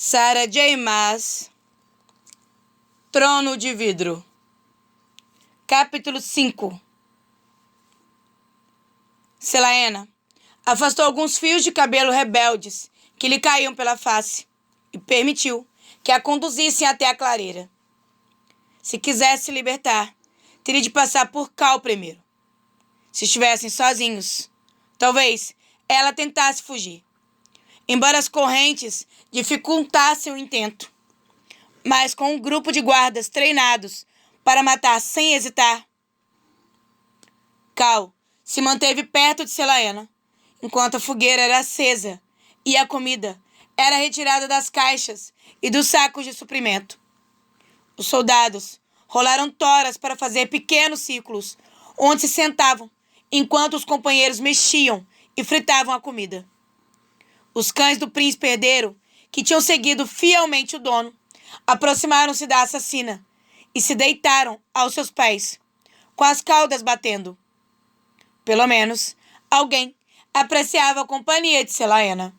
Sarah J. Maas, Trono de Vidro. Capítulo 5. Celaena afastou alguns fios de cabelo rebeldes que lhe caíam pela face e permitiu que a conduzissem até a clareira. Se quisesse se libertar, teria de passar por Cal primeiro. Se estivessem sozinhos, talvez ela tentasse fugir, embora as correntes dificultassem o intento. Mas com um grupo de guardas treinados para matar sem hesitar, Cal se manteve perto de Celaena, enquanto a fogueira era acesa e a comida era retirada das caixas e dos sacos de suprimento. Os soldados rolaram toras para fazer pequenos círculos, onde se sentavam, enquanto os companheiros mexiam e fritavam a comida. Os cães do príncipe herdeiro, que tinham seguido fielmente o dono, aproximaram-se da assassina e se deitaram aos seus pés, com as caudas batendo. Pelo menos, alguém apreciava a companhia de Celaena.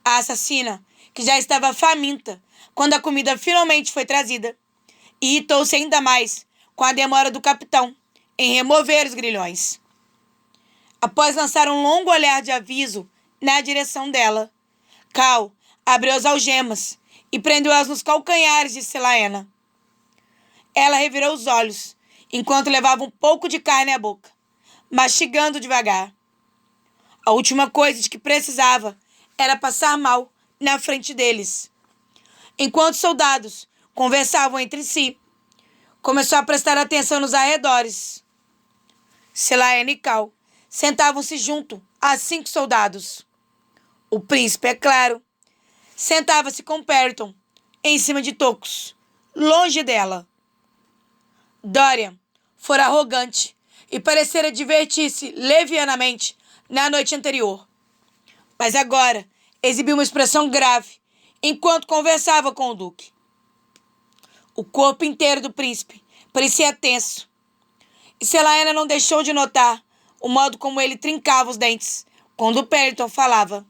A assassina, que já estava faminta quando a comida finalmente foi trazida, irritou-se ainda mais com a demora do capitão em remover os grilhões. Após lançar um longo olhar de aviso na direção dela, Cal abriu as algemas e prendeu-as nos calcanhares de Celaena. Ela revirou os olhos, enquanto levava um pouco de carne à boca, mastigando devagar. A última coisa de que precisava era passar mal na frente deles. Enquanto os soldados conversavam entre si, começou a prestar atenção nos arredores. Celaena e Cal sentavam-se junto a 5 soldados. O príncipe, é claro, sentava-se com Perton em cima de Tocos, longe dela. Dorian fora arrogante e parecera divertir-se levianamente na noite anterior, mas agora exibiu uma expressão grave enquanto conversava com o duque. O corpo inteiro do príncipe parecia tenso, e Celaena não deixou de notar o modo como ele trincava os dentes quando Perton falava.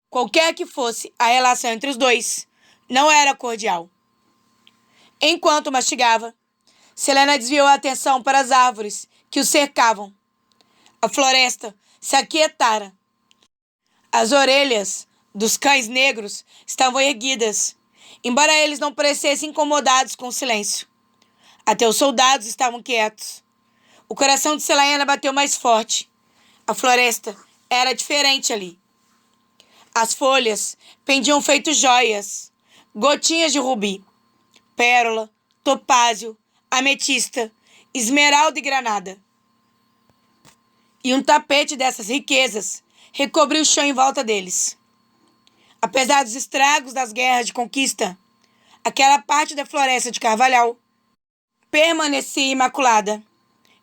Qualquer que fosse a relação entre os dois, não era cordial. Enquanto mastigava, Celaena desviou a atenção para as árvores que o cercavam. A floresta se aquietara. As orelhas dos cães negros estavam erguidas, embora eles não parecessem incomodados com o silêncio. Até os soldados estavam quietos. O coração de Celaena bateu mais forte. A floresta era diferente ali. As folhas pendiam feito joias, gotinhas de rubi, pérola, topázio, ametista, esmeralda e granada. E um tapete dessas riquezas recobriu o chão em volta deles. Apesar dos estragos das guerras de conquista, aquela parte da floresta de Carvalhal permanecia imaculada,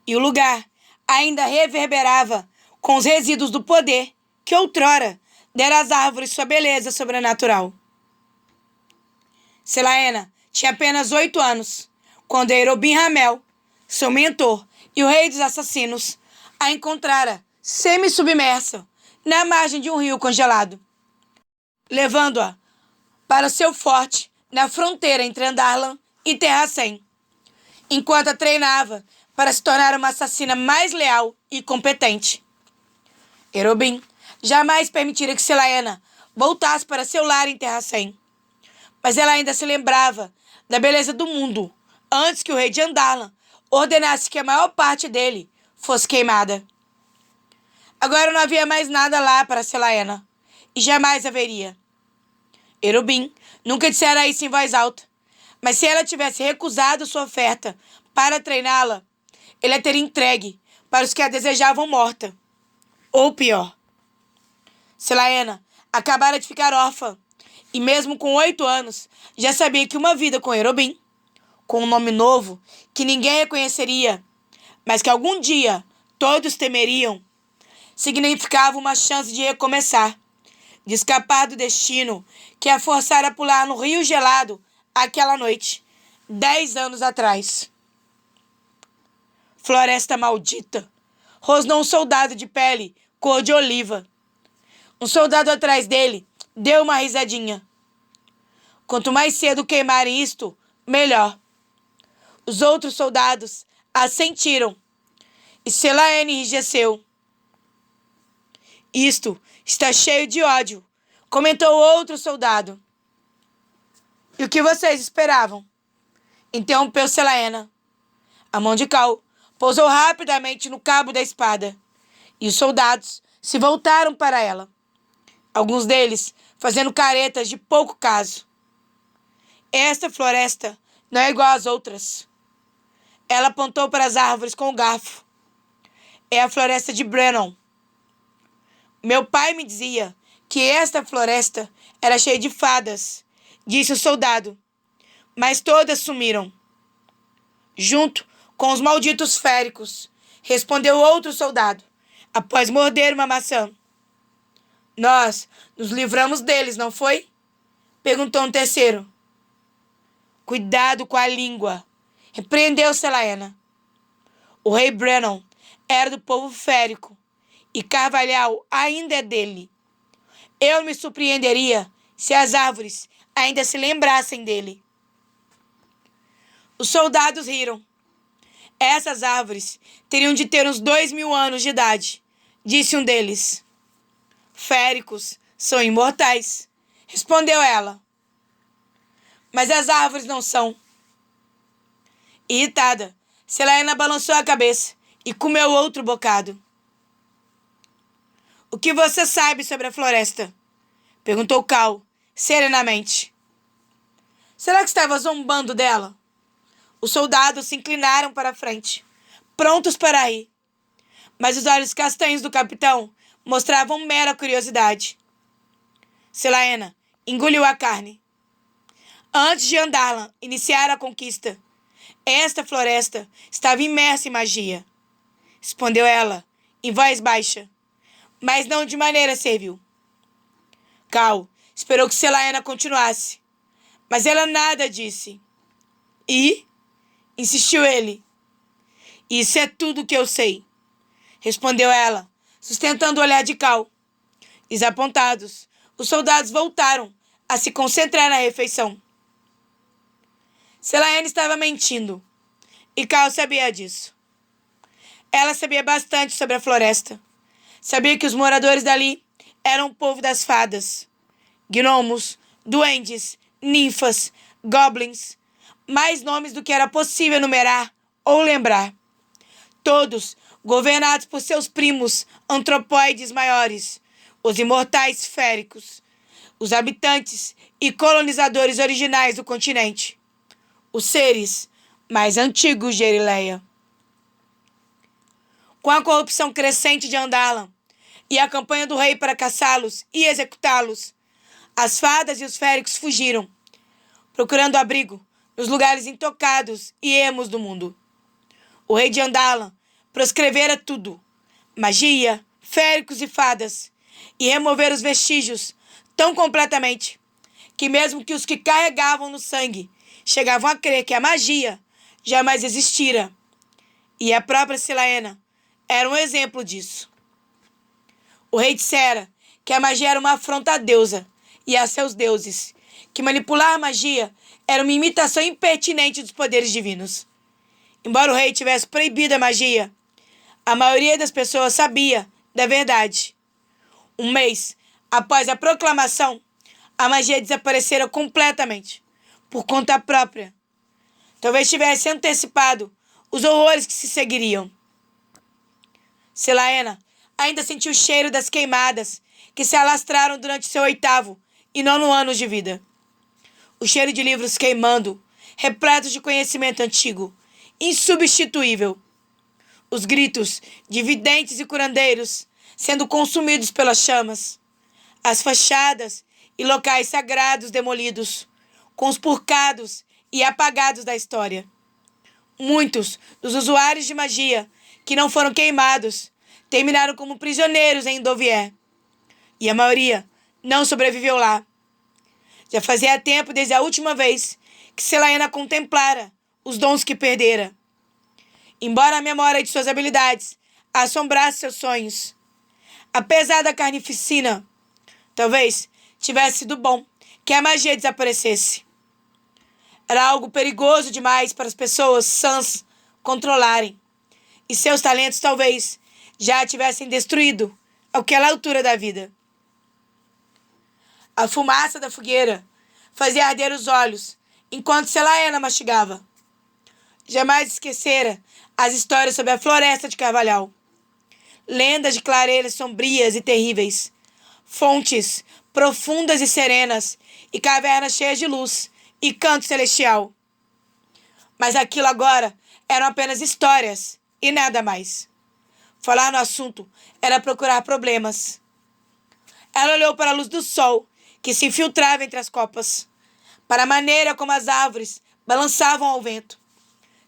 e o lugar ainda reverberava com os resíduos do poder que outrora dera às árvores sua beleza sobrenatural. Celaena tinha apenas 8 anos, quando Erobin Ramel, seu mentor e o rei dos assassinos, a encontrara semi-submersa na margem de um rio congelado, levando-a para seu forte na fronteira entre Andarlan e Terracem, enquanto a treinava para se tornar uma assassina mais leal e competente. Erobin jamais permitira que Celaena voltasse para seu lar em Terracem, mas ela ainda se lembrava da beleza do mundo antes que o rei de Andarlan ordenasse que a maior parte dele fosse queimada. Agora não havia mais nada lá para Celaena, e jamais haveria. Erobin nunca dissera isso em voz alta, mas se ela tivesse recusado sua oferta para treiná-la, ele a teria entregue para os que a desejavam morta. Ou pior. Celaena acabara de ficar órfã, e mesmo com 8 anos, já sabia que uma vida com Erobin, com um nome novo que ninguém reconheceria, mas que algum dia todos temeriam, significava uma chance de recomeçar, de escapar do destino que a forçara a pular no rio gelado aquela noite, 10 anos atrás. Floresta maldita! Rosnou um soldado de pele cor de oliva. Um soldado atrás dele deu uma risadinha. Quanto mais cedo queimarem isto, melhor. Os outros soldados assentiram, e Selaene enrijeceu. Isto está cheio de ódio, comentou outro soldado. E o que vocês esperavam? Interrompeu Selaena. A mão de Cal pousou rapidamente no cabo da espada, e os soldados se voltaram para ela, alguns deles fazendo caretas de pouco caso. Esta floresta não é igual às outras. Ela apontou para as árvores com o garfo. É a floresta de Brennon. Meu pai me dizia que esta floresta era cheia de fadas, disse o soldado, mas todas sumiram. Junto com os malditos féricos, respondeu outro soldado, após morder uma maçã. Nós nos livramos deles, não foi? Perguntou um terceiro. Cuidado com a língua, repreendeu Selaena. O rei Brennon era do povo férico, e Carvalhal ainda é dele. Eu me surpreenderia se as árvores ainda se lembrassem dele. Os soldados riram. Essas árvores teriam de ter uns 2000 anos de idade, disse um deles. Féricos são imortais, respondeu ela. Mas as árvores não são. Irritada, Selaena balançou a cabeça e comeu outro bocado. O que você sabe sobre a floresta? Perguntou Cal, serenamente. Será que estava zombando dela? Os soldados se inclinaram para a frente, prontos para rir. Mas os olhos castanhos do capitão mostravam mera curiosidade. Selaena engoliu a carne. Antes de Andarlan iniciar a conquista, esta floresta estava imersa em magia, respondeu ela, em voz baixa, mas não de maneira servil. Cal esperou que Selaena continuasse, mas ela nada disse. E? Insistiu ele. Isso é tudo que eu sei, respondeu ela, sustentando o olhar de Cal. Desapontados, os soldados voltaram a se concentrar na refeição. Selaena estava mentindo, e Cal sabia disso. Ela sabia bastante sobre a floresta. Sabia que os moradores dali eram o povo das fadas. Gnomos, duendes, ninfas, goblins, mais nomes do que era possível enumerar ou lembrar. Todos governados por seus primos antropóides maiores, os imortais féricos, os habitantes e colonizadores originais do continente, os seres mais antigos de Erileia. Com a corrupção crescente de Andarlan e a campanha do rei para caçá-los e executá-los, as fadas e os féricos fugiram, procurando abrigo nos lugares intocados e ermos do mundo. O rei de Andarlan proscrevera tudo, magia, féricos e fadas, e remover os vestígios tão completamente que mesmo que os que carregavam no sangue chegavam a crer que a magia jamais existira. E a própria Selaena era um exemplo disso. O rei dissera que a magia era uma afronta à deusa e a seus deuses, que manipular a magia era uma imitação impertinente dos poderes divinos. Embora o rei tivesse proibido a magia, a maioria das pessoas sabia da verdade. Um mês após a proclamação, a magia desaparecera completamente, por conta própria. Talvez tivesse antecipado os horrores que se seguiriam. Selaena ainda sentiu o cheiro das queimadas que se alastraram durante seu 8º e 9º anos de vida. O cheiro de livros queimando, repletos de conhecimento antigo, insubstituível. Os gritos de videntes e curandeiros sendo consumidos pelas chamas. As fachadas e locais sagrados demolidos, conspurcados e apagados da história. Muitos dos usuários de magia que não foram queimados terminaram como prisioneiros em Endovier. E a maioria não sobreviveu lá. Já fazia tempo desde a última vez que Selaena contemplara os dons que perdera. Embora a memória de suas habilidades assombrasse seus sonhos, apesar da carnificina, talvez tivesse sido bom que a magia desaparecesse. Era algo perigoso demais para as pessoas sãs controlarem, e seus talentos talvez já a tivessem destruído àquela altura da vida. A fumaça da fogueira fazia arder os olhos enquanto Selaena mastigava. Jamais esquecera as histórias sobre a floresta de Carvalhal. Lendas de clareiras sombrias e terríveis, fontes profundas e serenas e cavernas cheias de luz e canto celestial. Mas aquilo agora eram apenas histórias e nada mais. Falar no assunto era procurar problemas. Ela olhou para a luz do sol que se infiltrava entre as copas, para a maneira como as árvores balançavam ao vento,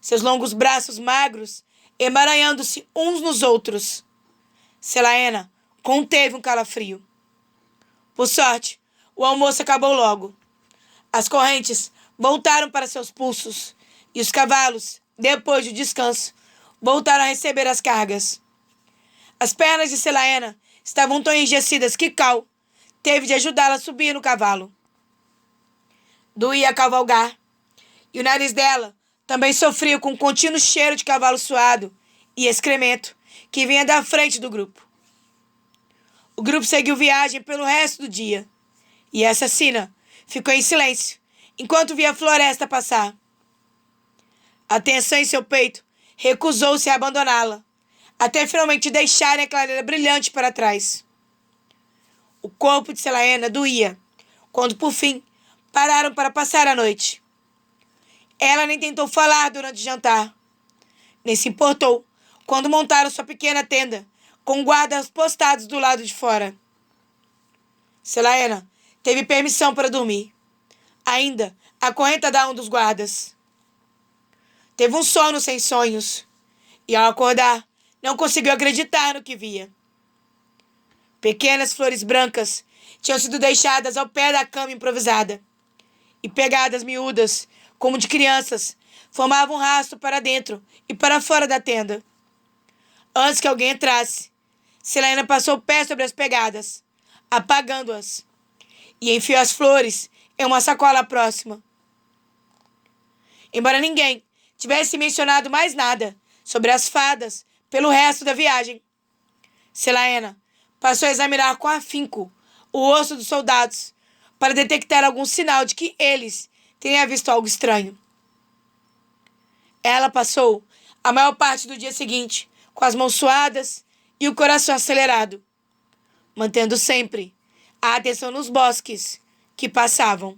seus longos braços magros emaranhando-se uns nos outros. Selaena conteve um calafrio. Por sorte, o almoço acabou logo. As correntes voltaram para seus pulsos e os cavalos, depois do descanso, voltaram a receber as cargas. As pernas de Selaena estavam tão enrijecidas que Cal teve de ajudá-la a subir no cavalo. Doía cavalgar, e o nariz dela também sofria com o contínuo cheiro de cavalo suado e excremento que vinha da frente do grupo. O grupo seguiu viagem pelo resto do dia, e a assassina ficou em silêncio enquanto via a floresta passar. A tensão em seu peito recusou-se a abandoná-la, até finalmente deixarem a clareira brilhante para trás. O corpo de Selaena doía quando, por fim, pararam para passar a noite. Ela nem tentou falar durante o jantar, nem se importou quando montaram sua pequena tenda com guardas postados do lado de fora. Selaena teve permissão para dormir, ainda acorrentada a um dos guardas. Teve um sono sem sonhos, e ao acordar, não conseguiu acreditar no que via. Pequenas flores brancas tinham sido deixadas ao pé da cama improvisada, e pegadas miúdas, como de crianças, formavam um rastro para dentro e para fora da tenda. Antes que alguém entrasse, Selaena passou o pé sobre as pegadas, apagando-as, e enfiou as flores em uma sacola próxima. Embora ninguém tivesse mencionado mais nada sobre as fadas pelo resto da viagem, Selaena passou a examinar com afinco o rosto dos soldados para detectar algum sinal de que eles teriam visto algo estranho. Ela passou a maior parte do dia seguinte com as mãos suadas e o coração acelerado, mantendo sempre a atenção nos bosques que passavam.